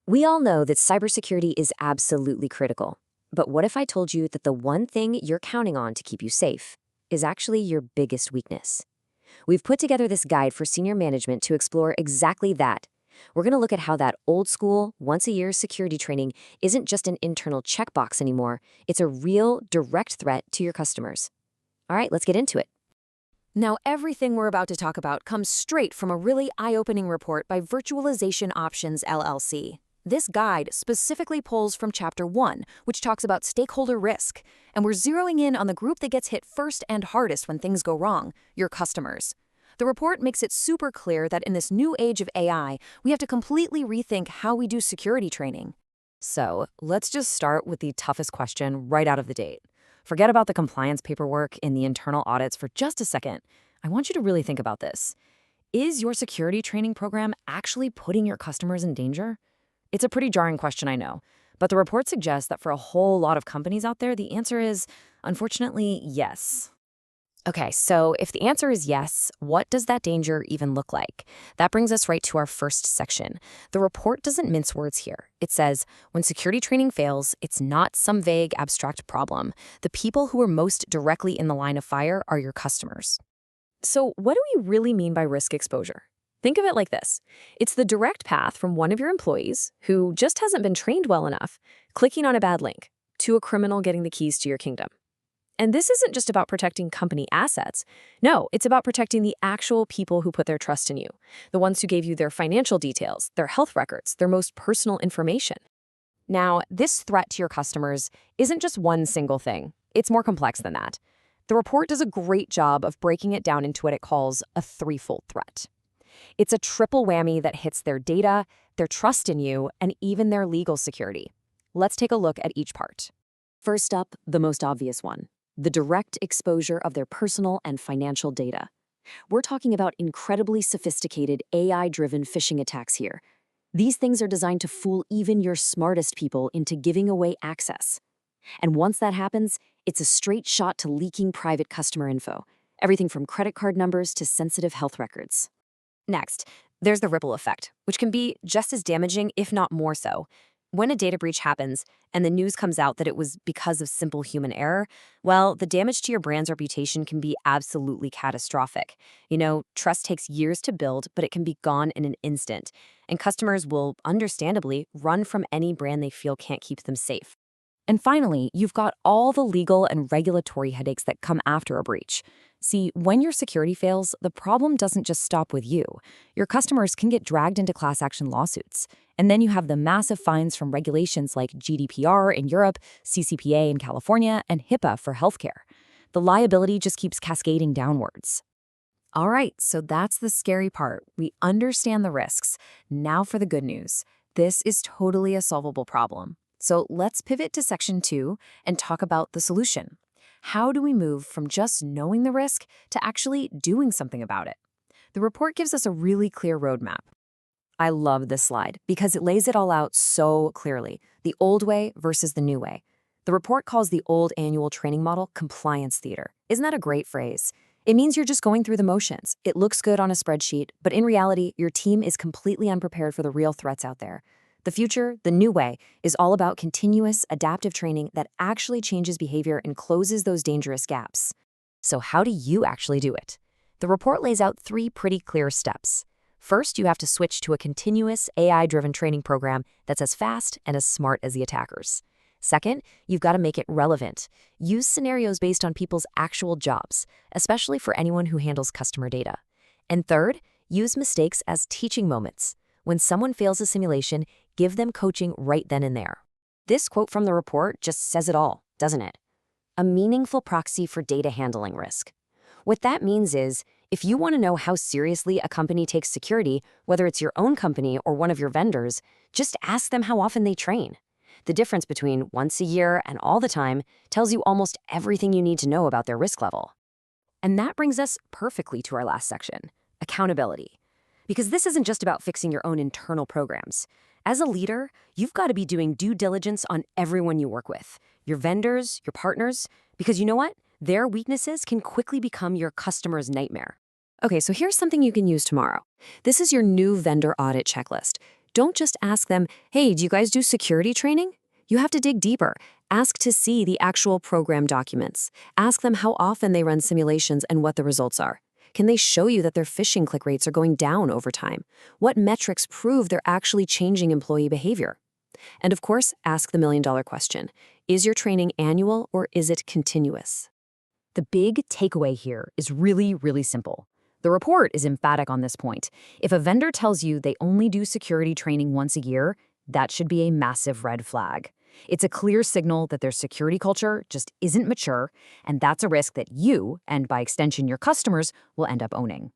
We all know that cybersecurity is absolutely critical. But what if I told you that the one thing you're counting on to keep you safe is actually your biggest weakness? We've put together this guide for senior management to explore exactly that. We're going to look at how that old school, once-a-year security training isn't just an internal checkbox anymore. It's a real, direct threat to your customers. All right, let's get into it. Now, everything we're about to talk about comes straight from a really eye-opening report by Virtualization Options LLC. This guide specifically pulls from Chapter 1, which talks about stakeholder risk, and we're zeroing in on the group that gets hit first and hardest when things go wrong, your customers. The report makes it super clear that in this new age of AI, we have to completely rethink how we do security training. So let's just start with the toughest question right out of the gate. Forget about the compliance paperwork and the internal audits for just a second. I want you to really think about this. Is your security training program actually putting your customers in danger? It's a pretty jarring question, I know, but the report suggests that for a whole lot of companies out there, the answer is, unfortunately, yes. Okay, so if the answer is yes, what does that danger even look like? That brings us right to our first section. The report doesn't mince words here. It says, when security training fails, it's not some vague, abstract problem. The people who are most directly in the line of fire are your customers. So what do we really mean by risk exposure? Think of it like this. It's the direct path from one of your employees, who just hasn't been trained well enough, clicking on a bad link, to a criminal getting the keys to your kingdom. And this isn't just about protecting company assets. No, it's about protecting the actual people who put their trust in you, the ones who gave you their financial details, their health records, their most personal information. Now, this threat to your customers isn't just one single thing. It's more complex than that. The report does a great job of breaking it down into what it calls a threefold threat. It's a triple whammy that hits their data, their trust in you, and even their legal security. Let's take a look at each part. First up, the most obvious one, the direct exposure of their personal and financial data. We're talking about incredibly sophisticated AI-driven phishing attacks here. These things are designed to fool even your smartest people into giving away access. And once that happens, it's a straight shot to leaking private customer info, everything from credit card numbers to sensitive health records. Next, there's the ripple effect, which can be just as damaging, if not more so. When a data breach happens and the news comes out that it was because of simple human error, well, the damage to your brand's reputation can be absolutely catastrophic. Trust takes years to build, but it can be gone in an instant. And customers will, understandably, run from any brand they feel can't keep them safe. And finally, you've got all the legal and regulatory headaches that come after a breach. See, when your security fails, the problem doesn't just stop with you. Your customers can get dragged into class action lawsuits. And then you have the massive fines from regulations like GDPR in Europe, CCPA in California, and HIPAA for healthcare. The liability just keeps cascading downwards. All right, so that's the scary part. We understand the risks. Now for the good news. This is totally a solvable problem. So let's pivot to section 2 and talk about the solution. How do we move from just knowing the risk to actually doing something about it? The report gives us a really clear roadmap. I love this slide because it lays it all out so clearly, the old way versus the new way. The report calls the old annual training model compliance theater. Isn't that a great phrase? It means you're just going through the motions. It looks good on a spreadsheet, but in reality, your team is completely unprepared for the real threats out there. The future, the new way, is all about continuous, adaptive training that actually changes behavior and closes those dangerous gaps. So how do you actually do it? The report lays out 3 pretty clear steps. First, you have to switch to a continuous, AI-driven training program that's as fast and as smart as the attackers. Second, you've got to make it relevant. Use scenarios based on people's actual jobs, especially for anyone who handles customer data. And third, use mistakes as teaching moments. When someone fails a simulation, give them coaching right then and there. This quote from the report just says it all, doesn't it? A meaningful proxy for data handling risk. What that means is, if you want to know how seriously a company takes security, whether it's your own company or one of your vendors, just ask them how often they train. The difference between once a year and all the time tells you almost everything you need to know about their risk level. And that brings us perfectly to our last section, accountability. Because this isn't just about fixing your own internal programs. As a leader, you've got to be doing due diligence on everyone you work with, your vendors, your partners, because you know what? Their weaknesses can quickly become your customer's nightmare. Okay, so here's something you can use tomorrow. This is your new vendor audit checklist. Don't just ask them, hey, do you guys do security training? You have to dig deeper. Ask to see the actual program documents. Ask them how often they run simulations and what the results are. Can they show you that their phishing click rates are going down over time? What metrics prove they're actually changing employee behavior? And of course, ask the million-dollar question. Is your training annual or is it continuous? The big takeaway here is really, really simple. The report is emphatic on this point. If a vendor tells you they only do security training once a year, that should be a massive red flag. It's a clear signal that their security culture just isn't mature, and that's a risk that you, and by extension your customers, will end up owning.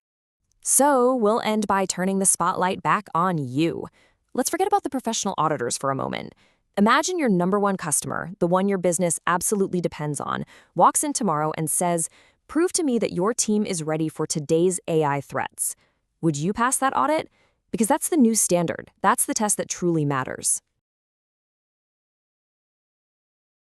So we'll end by turning the spotlight back on you. Let's forget about the professional auditors for a moment. Imagine your number one customer, the one your business absolutely depends on, walks in tomorrow and says, "Prove to me that your team is ready for today's AI threats." Would you pass that audit? Because that's the new standard. That's the test that truly matters.